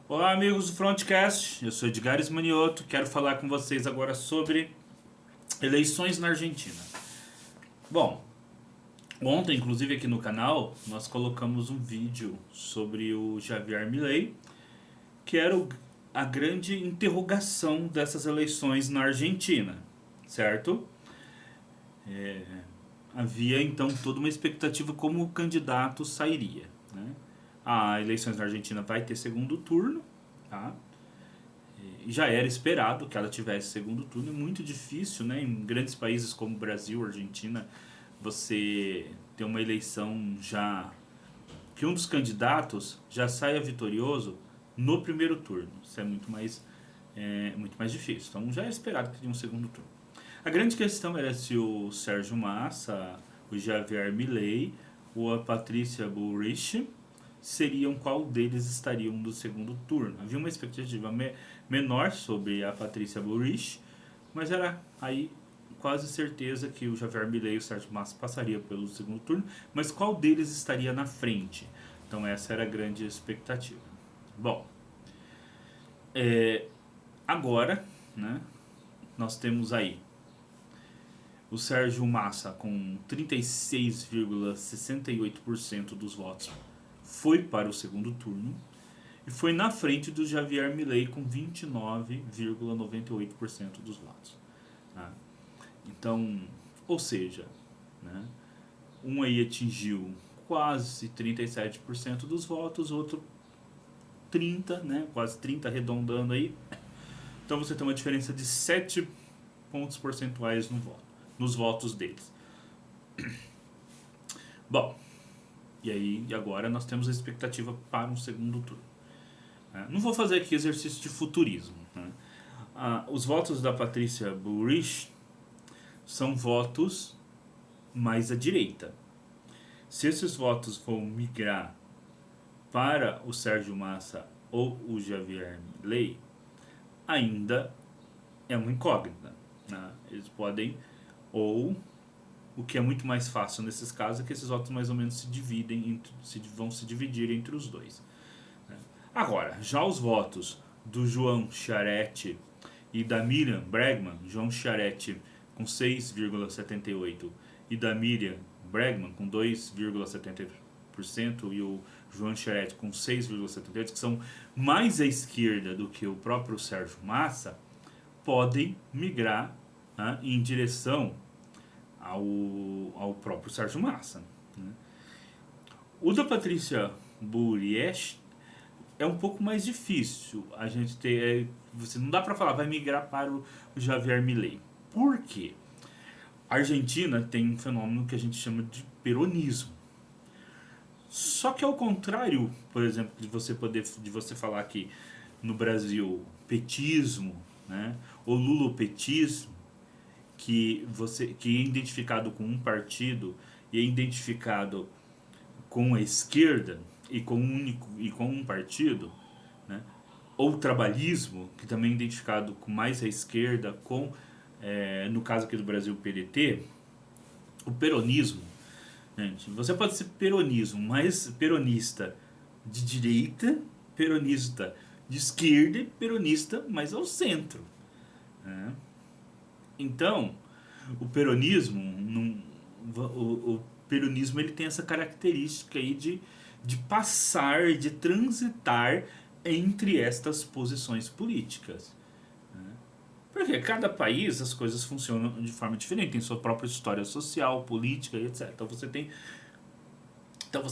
Olá, amigos do Frontcast. Eu sou Edgar Manioto. Quero falar com vocês agora sobre eleições na Argentina. Bom, ontem, inclusive aqui no canal, nós colocamos um vídeo sobre o Javier Milei, que era a grande interrogação dessas eleições na Argentina, certo? Havia então toda uma expectativa como o candidato sairia, né? A eleições na Argentina vai ter segundo turno, tá? Já era esperado que ela tivesse segundo turno. É muito difícil, né? Em grandes países como Brasil, Argentina, você ter uma eleição já que um dos candidatos já saia vitorioso no primeiro turno. Isso muito mais difícil. Então já era esperado que teria um segundo turno. A grande questão era se o Sérgio Massa, o Javier Milei ou a Patrícia Bullrich seriam qual deles estariam no segundo turno. Havia uma expectativa menor sobre a Patrícia Bullrich, mas era aí quase certeza que o Javier Milei e o Sérgio Massa passariam pelo segundo turno, mas qual deles estaria na frente? Então essa era a grande expectativa. Bom, agora, né, nós temos aí o Sérgio Massa com 36,68% dos votos foi para o segundo turno e foi na frente do Javier Milei com 29,98% dos votos. Tá? Então, ou seja, né, um aí atingiu quase 37% dos votos, outro 30, né, quase 30 arredondando aí. Então você tem uma diferença de 7 pontos percentuais no voto, nos votos deles. Bom, e aí agora nós temos a expectativa para um segundo turno. Não vou fazer aqui exercício de futurismo. Né? Os votos da Patrícia Bullrich são votos mais à direita. Se esses votos vão migrar para o Sérgio Massa ou o Javier Milei, ainda é uma incógnita. Né? Eles podem, ou o que é muito mais fácil nesses casos é que esses votos mais ou menos vão se dividir entre os dois. Agora, já os votos do João Chiaretti e da Miriam Bregman, João Chiaretti com 6,78% e da Miriam Bregman com 2,70% e o João Chiaretti com 6,78%, que são mais à esquerda do que o próprio Sérgio Massa, podem migrar, né, em direção ao próprio Sérgio Massa. Né? O da Patrícia Bullrich é um pouco mais difícil a gente ter. Você não dá para falar, vai migrar para o Javier Milei. Por quê? A Argentina tem um fenômeno que a gente chama de peronismo. Só que ao contrário, por exemplo, de você falar que no Brasil petismo, né, ou lulopetismo, que é identificado com um partido e é identificado com a esquerda e com um partido, né? Ou trabalhismo, que também é identificado com mais à esquerda, no caso aqui do Brasil, o PDT, o peronismo. Gente, você pode ser peronismo, mas peronista de direita, peronista de esquerda e peronista mais ao centro. Né? Então, o peronismo, o peronismo ele tem essa característica aí de passar, de transitar entre estas posições políticas. Né? Porque cada país as coisas funcionam de forma diferente, tem sua própria história social, política e etc. Então você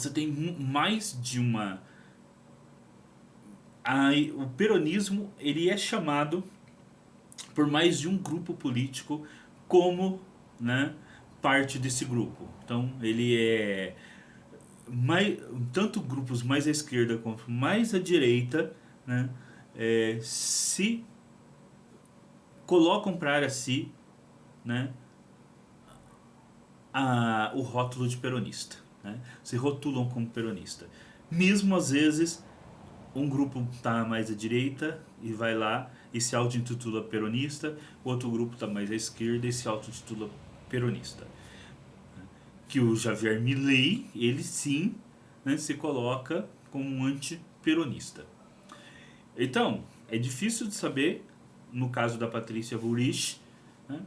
tem mais de uma. O peronismo ele é chamado por mais de um grupo político como, né, parte desse grupo. Então ele é mais, tanto grupos mais à esquerda quanto mais à direita, né, se colocam para si, né, o rótulo de peronista, né, se rotulam como peronista. Mesmo às vezes um grupo está mais à direita e vai lá e se auto-intitula peronista, o outro grupo está mais à esquerda e se auto-intitula peronista. Que o Javier Milei, ele sim, né, se coloca como um antiperonista. Então, é difícil de saber, no caso da Patrícia Bullrich, né,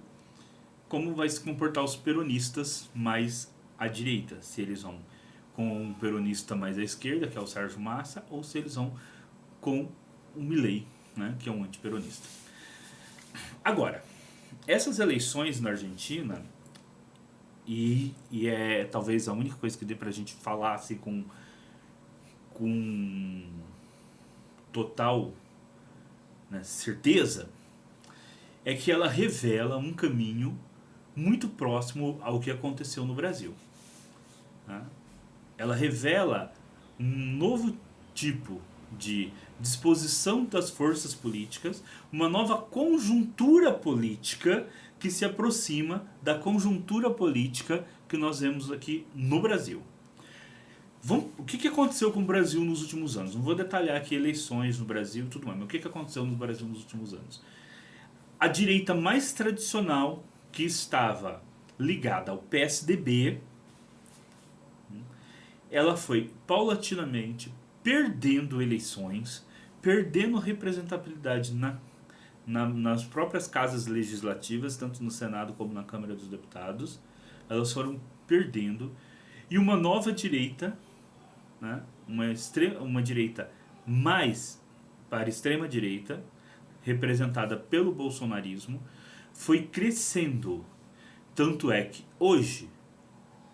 como vai se comportar os peronistas mais à direita. Se eles vão com um peronista mais à esquerda, que é o Sérgio Massa, ou se eles vão com o Milei, né, que é um antiperonista. Agora, essas eleições na Argentina, e é talvez a única coisa que dê pra gente falar assim com total, né, certeza, é que ela revela um caminho muito próximo ao que aconteceu no Brasil. Né? Ela revela um novo tipo de disposição das forças políticas, uma nova conjuntura política que se aproxima da conjuntura política que nós vemos aqui no Brasil. O que aconteceu com o Brasil nos últimos anos? Não vou detalhar aqui eleições no Brasil e tudo mais, mas o que aconteceu no Brasil nos últimos anos? A direita mais tradicional, que estava ligada ao PSDB, ela foi paulatinamente perdendo eleições, perdendo representatividade nas próprias casas legislativas, tanto no Senado como na Câmara dos Deputados. Elas foram perdendo. E uma nova direita, né, uma direita mais para a extrema-direita, representada pelo bolsonarismo, foi crescendo. Tanto é que hoje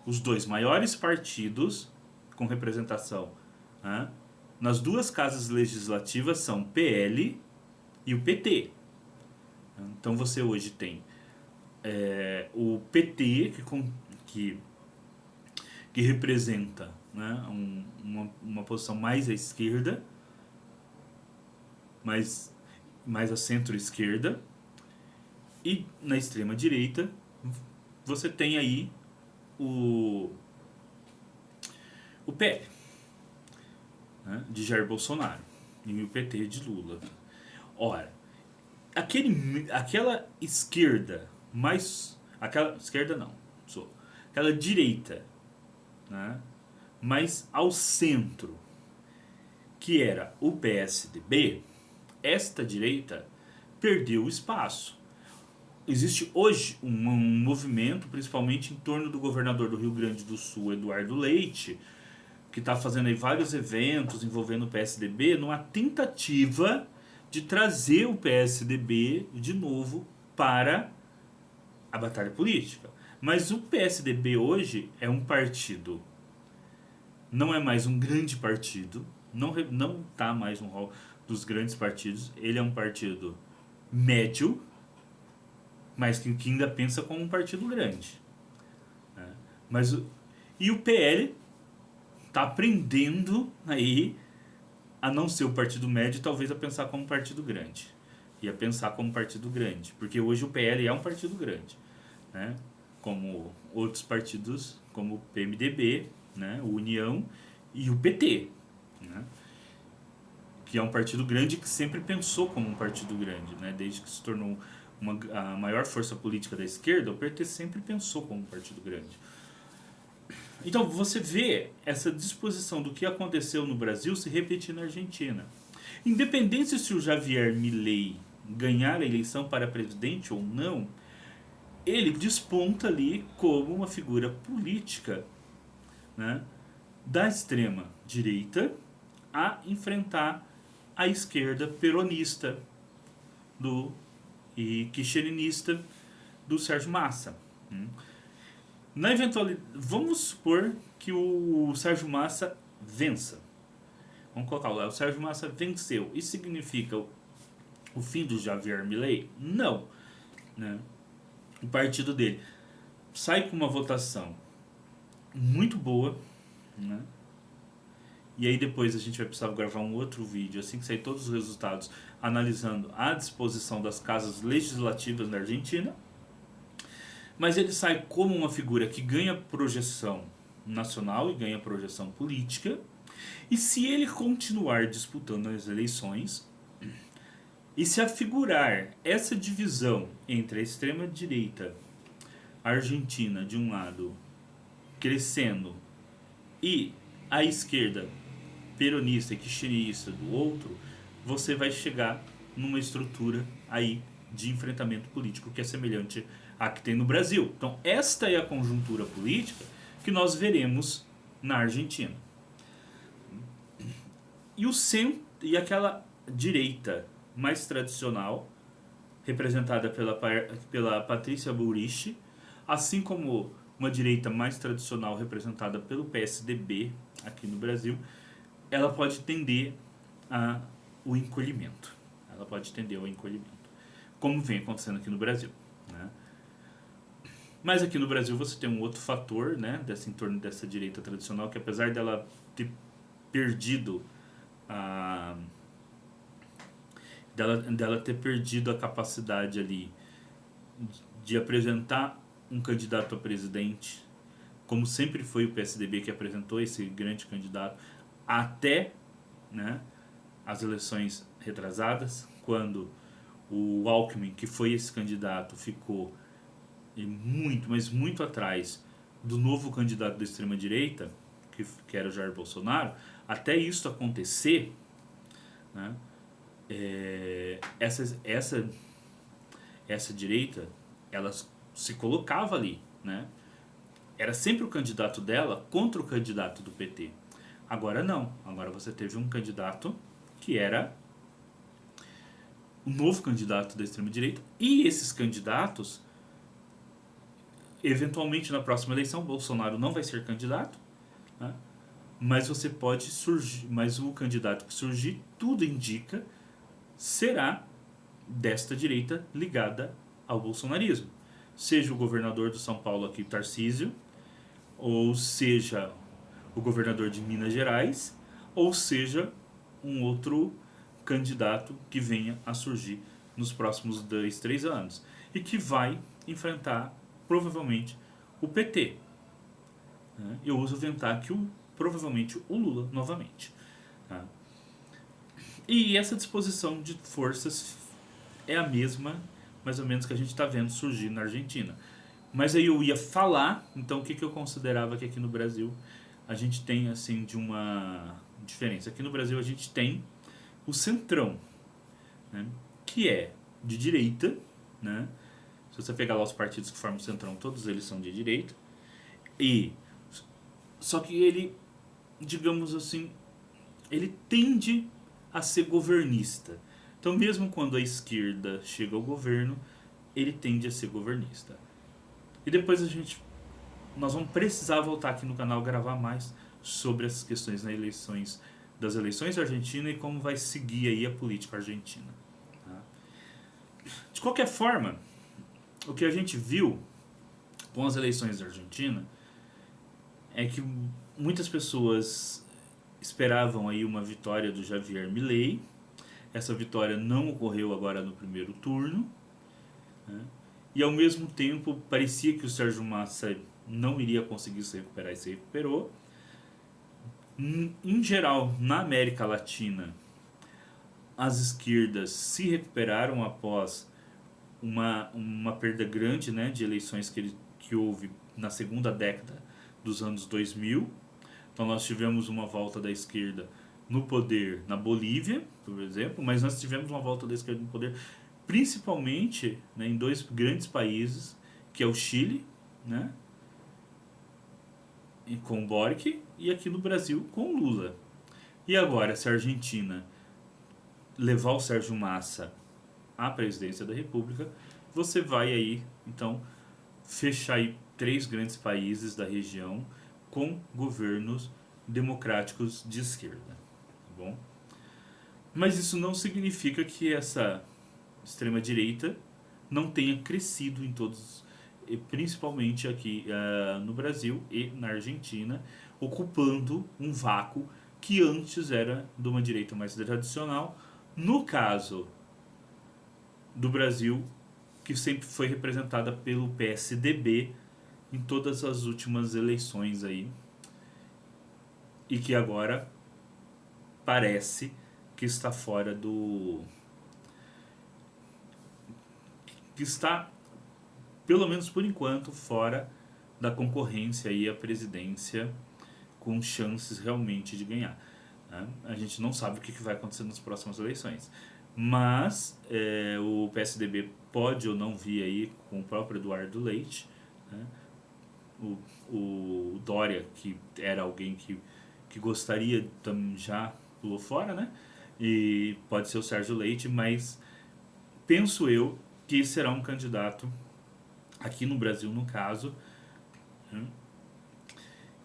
os dois maiores partidos com representação, né, nas duas casas legislativas são o PL e o PT. Então você hoje tem o PT que representa, né, uma posição mais à esquerda, mais à centro-esquerda, e na extrema direita você tem aí o PL, né, de Jair Bolsonaro, e o PT de Lula. Ora, aquela esquerda mais... Aquela esquerda não, aquela direita, né, mais ao centro, que era o PSDB, esta direita perdeu espaço. Existe hoje um movimento, principalmente em torno do governador do Rio Grande do Sul, Eduardo Leite, que está fazendo aí vários eventos envolvendo o PSDB, numa tentativa de trazer o PSDB de novo para a batalha política. Mas o PSDB hoje é um partido, não é mais um grande partido, não está mais no rol dos grandes partidos, ele é um partido médio, mas que ainda pensa como um partido grande. Né? E o PL está aprendendo aí a não ser o partido médio, talvez a pensar como um partido grande. E a pensar como um partido grande. Porque hoje o PL é um partido grande. Né? Como outros partidos, como o PMDB, né? O União e o PT. Né? Que é um partido grande que sempre pensou como um partido grande. Né? Desde que se tornou a maior força política da esquerda, o PT sempre pensou como um partido grande. Então você vê essa disposição do que aconteceu no Brasil se repetir na Argentina. Independente se o Javier Milei ganhar a eleição para presidente ou não, ele desponta ali como uma figura política, né, da extrema direita a enfrentar a esquerda peronista e kirchnerizista do Sérgio Massa. Na eventualidade, vamos supor que o Sérgio Massa vença. Vamos colocar lá, o Sérgio Massa venceu. Isso significa o fim do Javier Milei? Não. Né? O partido dele sai com uma votação muito boa, né? E aí depois a gente vai precisar gravar um outro vídeo, assim que sair todos os resultados, analisando a disposição das casas legislativas na Argentina. Mas ele sai como uma figura que ganha projeção nacional e ganha projeção política. E se ele continuar disputando as eleições e se afigurar essa divisão entre a extrema-direita argentina de um lado crescendo e a esquerda peronista e kirchnerista do outro, você vai chegar numa estrutura aí de enfrentamento político que é semelhante à que tem no Brasil. Então, esta é a conjuntura política que nós veremos na Argentina. E o centro, e aquela direita mais tradicional, representada pela Patrícia Bullrich, assim como uma direita mais tradicional representada pelo PSDB aqui no Brasil, ela pode tender ao encolhimento. Ela pode tender ao encolhimento, como vem acontecendo aqui no Brasil, né? Mas aqui no Brasil você tem um outro fator, né, em torno dessa direita tradicional, que apesar dela ter perdido dela ter perdido a capacidade ali de apresentar um candidato a presidente, como sempre foi o PSDB que apresentou esse grande candidato, até, né, as eleições retrasadas, quando o Alckmin, que foi esse candidato, ficou muito, mas muito atrás do novo candidato da extrema-direita, que era o Jair Bolsonaro. Até isso acontecer, né, essa direita, ela se colocava ali, né? Era sempre o candidato dela contra o candidato do PT. Agora não. Agora você teve um candidato que era o novo candidato da extrema-direita. E esses candidatos, eventualmente na próxima eleição, Bolsonaro não vai ser candidato, né? Mas você pode surgir, mas o candidato que surgir, tudo indica, será desta direita ligada ao bolsonarismo. Seja o governador do São Paulo aqui, Tarcísio, ou seja o governador de Minas Gerais, ou seja um outro candidato que venha a surgir nos próximos 2, 3 anos e que vai enfrentar provavelmente o PT. Eu uso ventar que provavelmente o Lula novamente. Tá? E essa disposição de forças é a mesma, mais ou menos, que a gente está vendo surgir na Argentina. Mas aí eu ia falar, então, o que eu considerava que aqui no Brasil a gente tem, assim, de uma diferença. Aqui no Brasil a gente tem o centrão, né, que é de direita, né? Se você pegar lá os partidos que formam o centrão, todos eles são de direita. Só que ele, digamos assim, ele tende a ser governista. Então, mesmo quando a esquerda chega ao governo, ele tende a ser governista. E depois nós vamos precisar voltar aqui no canal gravar mais sobre essas questões das eleições da Argentina e como vai seguir aí a política argentina. Tá? De qualquer forma, o que a gente viu com as eleições da Argentina é que muitas pessoas esperavam aí uma vitória do Javier Milei. Essa vitória não ocorreu agora no primeiro turno, né? E ao mesmo tempo parecia que o Sérgio Massa não iria conseguir se recuperar e se recuperou. Em geral, na América Latina, as esquerdas se recuperaram após uma perda grande, né, de eleições que houve na segunda década dos anos 2000. Então nós tivemos uma volta da esquerda no poder na Bolívia, por exemplo, mas nós tivemos uma volta da esquerda no poder principalmente, né, em 2 grandes países, que é o Chile, né, com o Boric, e aqui no Brasil com o Lula. E agora, se a Argentina levar o Sérgio Massa à presidência da República, você vai aí, então, fechar aí 3 grandes países da região com governos democráticos de esquerda. Tá bom? Mas isso não significa que essa extrema-direita não tenha crescido em todos, principalmente aqui no Brasil e na Argentina, ocupando um vácuo que antes era de uma direita mais tradicional. No caso do Brasil, que sempre foi representada pelo PSDB em todas as últimas eleições aí, e que agora parece que está fora que está, pelo menos por enquanto, fora da concorrência aí à presidência, com chances realmente de ganhar. né? A gente não sabe o que vai acontecer nas próximas eleições. Mas o PSDB pode ou não vir aí com o próprio Eduardo Leite, né? O Dória, que era alguém que gostaria, já pulou fora, né? E pode ser o Sérgio Leite, mas penso eu que será um candidato, aqui no Brasil no caso, né,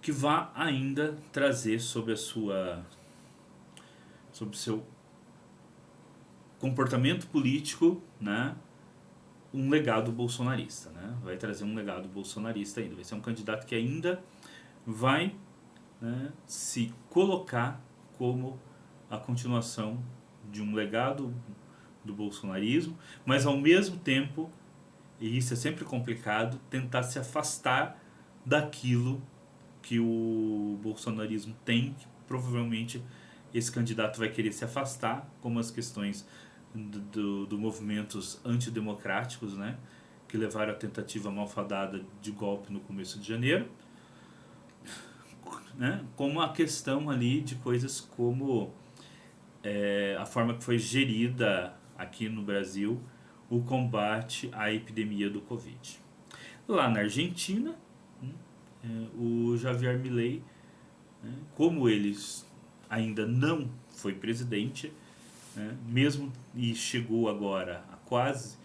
que vá ainda trazer sobre o seu comportamento político, né, um legado bolsonarista, né? Vai trazer um legado bolsonarista ainda. Vai ser um candidato que ainda vai, né, se colocar como a continuação de um legado do bolsonarismo, mas ao mesmo tempo, e isso é sempre complicado, tentar se afastar daquilo que o bolsonarismo tem, que provavelmente esse candidato vai querer se afastar, como as questões do movimentos antidemocráticos, né, que levaram à tentativa malfadada de golpe no começo de janeiro, né, como a questão ali de coisas como a forma que foi gerida aqui no Brasil o combate à epidemia do Covid. Lá na Argentina, o Javier Milei, né, como eles ainda não foi presidente, né, mesmo e chegou agora a quase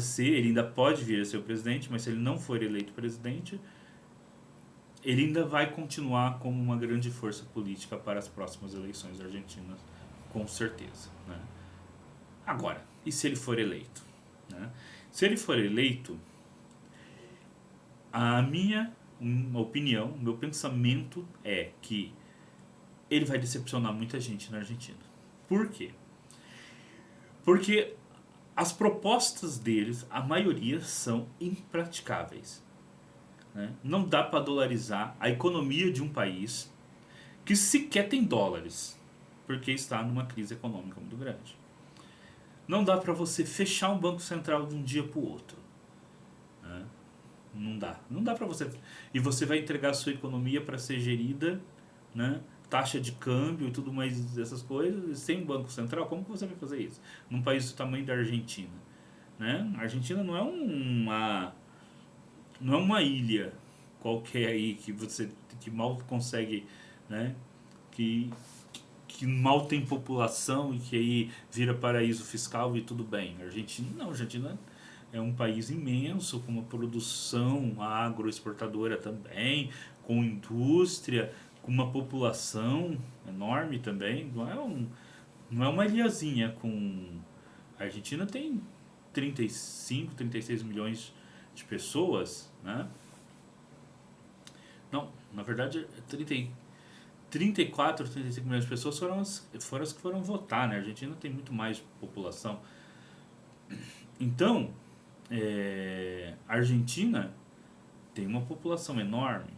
ser, ele ainda pode vir a ser o presidente, mas se ele não for eleito presidente, ele ainda vai continuar como uma grande força política para as próximas eleições argentinas, com certeza, né? Agora, e se ele for eleito, né? Se ele for eleito, a minha opinião, meu pensamento é que ele vai decepcionar muita gente na Argentina. Por quê? Porque as propostas deles, a maioria são impraticáveis, né? Não dá para dolarizar a economia de um país que sequer tem dólares, porque está numa crise econômica muito grande. Não dá para você fechar um banco central de um dia para o outro, né? Não dá. Não dá para você. E você vai entregar a sua economia para ser gerida, né? Taxa de câmbio e tudo mais, essas coisas, sem banco central. Como que você vai fazer isso? Num país do tamanho da Argentina, né? A Argentina não é uma ilha qualquer aí que mal consegue, né? Que, que mal tem população e que aí vira paraíso fiscal e tudo bem. A Argentina não, a Argentina é um país imenso, com uma produção agroexportadora também, com indústria, com uma população enorme também. Não é uma ilhazinha com... A Argentina tem 35, 36 milhões de pessoas, né? Não, na verdade, 34, 35 milhões de pessoas foram as que foram votar, né? A Argentina tem muito mais população. Então, a Argentina tem uma população enorme.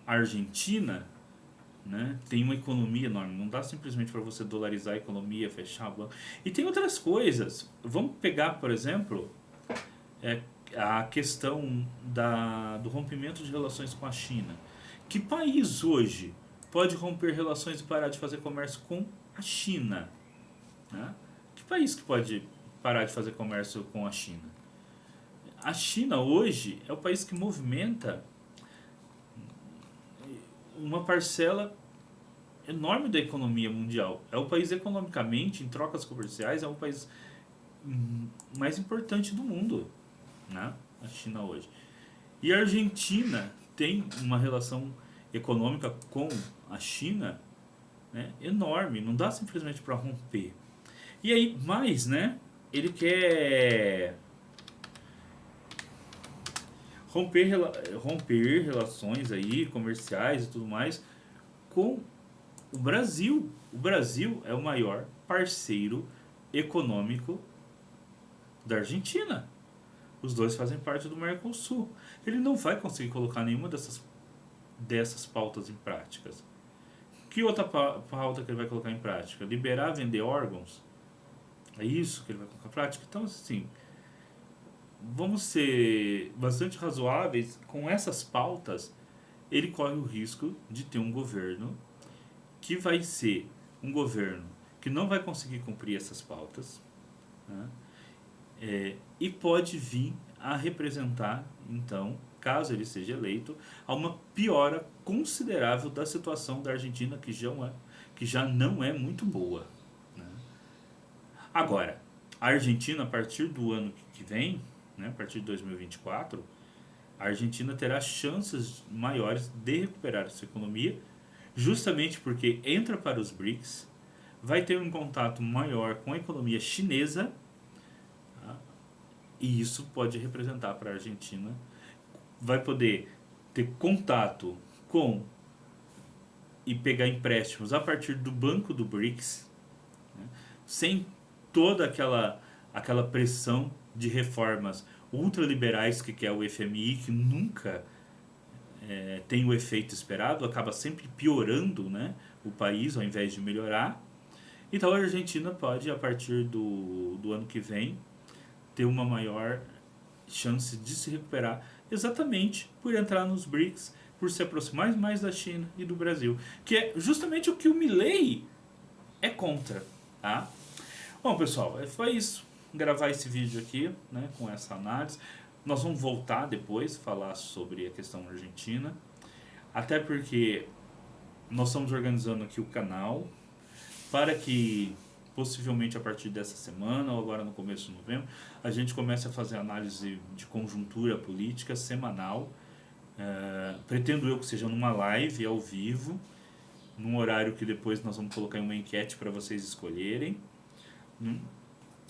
A Argentina, né, tem uma economia enorme. Não dá simplesmente para você dolarizar a economia, fechar a banca. E tem outras coisas. Vamos pegar, por exemplo, a questão do rompimento de relações com a China. Que país hoje pode romper relações e parar de fazer comércio com a China, né? Que país que pode parar de fazer comércio com a China? A China hoje é o país que movimenta uma parcela enorme da economia mundial. É o país economicamente, em trocas comerciais, é o país mais importante do mundo, né? A China hoje. E a Argentina tem uma relação econômica com a China, né, enorme. Não dá simplesmente para romper. E aí, mais, né? Ele quer romper relações aí comerciais e tudo mais com o Brasil. O Brasil é o maior parceiro econômico da Argentina. Os dois fazem parte do Mercosul. Ele não vai conseguir colocar nenhuma dessas pautas em práticas. Que outra pauta que ele vai colocar em prática? Liberar vender órgãos? É isso que ele vai colocar em prática? Então, assim, vamos ser bastante razoáveis. Com essas pautas, ele corre o risco de ter um governo que vai ser um governo que não vai conseguir cumprir essas pautas, né? E pode vir a representar, então, caso ele seja eleito, a uma piora considerável da situação da Argentina, que já não é muito boa, né? Agora, a Argentina, a partir do ano que vem, né, a partir de 2024, a Argentina terá chances maiores de recuperar sua economia, justamente porque entra para os BRICS, vai ter um contato maior com a economia chinesa, tá? E isso pode representar para a Argentina, vai poder ter contato com e pegar empréstimos a partir do banco do BRICS, né? Sem toda aquela pressão de reformas ultraliberais que é o FMI, que nunca tem o efeito esperado, acaba sempre piorando, né, o país ao invés de melhorar. Então a Argentina pode, a partir do ano que vem, ter uma maior chance de se recuperar, exatamente por entrar nos BRICS, por se aproximar mais da China e do Brasil, que é justamente o que o Milei é contra, tá? Bom, pessoal, foi isso. Gravar esse vídeo aqui, né, com essa análise. Nós vamos voltar depois, falar sobre a questão argentina, até porque nós estamos organizando aqui o canal para que possivelmente a partir dessa semana ou agora no começo de novembro a gente comece a fazer análise de conjuntura política semanal. Pretendo eu que seja numa live ao vivo, num horário que depois nós vamos colocar em uma enquete para vocês escolherem.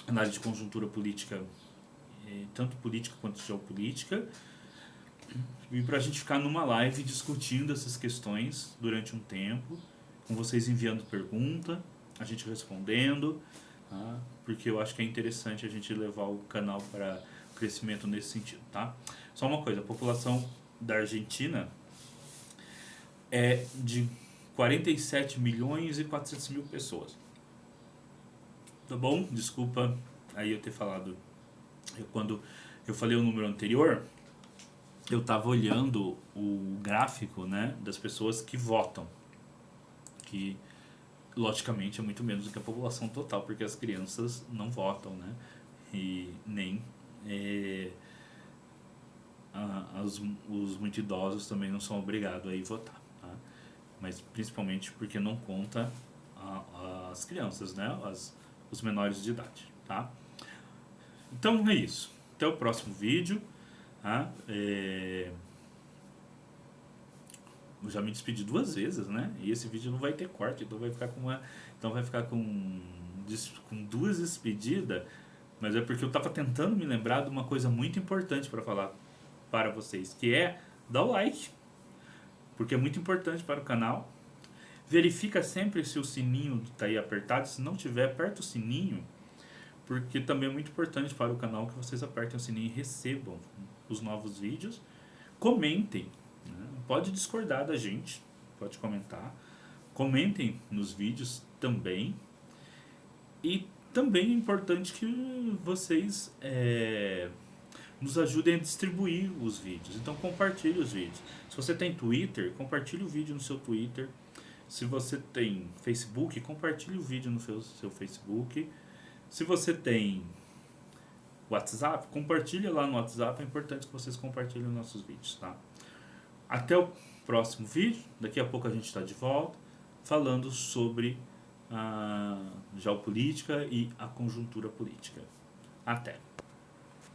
Análise de conjuntura política, tanto política quanto geopolítica, e para a gente ficar numa live discutindo essas questões durante um tempo, com vocês enviando pergunta, a gente respondendo, tá? Porque eu acho que é interessante a gente levar o canal para o crescimento nesse sentido, tá? Só uma coisa, a população da Argentina é de 47 milhões e 400 mil pessoas. Tá bom? Desculpa aí eu ter falado. Quando eu falei o número anterior, eu estava olhando o gráfico, né, das pessoas que votam, que logicamente é muito menos do que a população total, porque as crianças não votam, né, e nem os muito idosos também não são obrigados a ir votar, tá? Mas principalmente porque não conta as crianças, né, os menores de idade, tá? Então é isso. Até o próximo vídeo. Tá? Eu já me despedi 2 vezes, né? E esse vídeo não vai ter corte, então vai ficar com 2 despedidas, mas é porque eu estava tentando me lembrar de uma coisa muito importante para falar para vocês, que é dar o like, porque é muito importante para o canal. Verifica sempre se o sininho está aí apertado. Se não tiver, aperta o sininho, porque também é muito importante para o canal que vocês apertem o sininho e recebam os novos vídeos. Comentem, né? Pode discordar da gente, pode comentar. Comentem nos vídeos também. E também é importante que vocês nos ajudem a distribuir os vídeos. Então compartilhe os vídeos. Se você tem Twitter, compartilhe o vídeo no seu Twitter. Se você tem Facebook, compartilhe o vídeo no seu Facebook. Se você tem WhatsApp, compartilhe lá no WhatsApp. É importante que vocês compartilhem os nossos vídeos, tá? Até o próximo vídeo. Daqui a pouco a gente está de volta falando sobre a geopolítica e a conjuntura política. Até!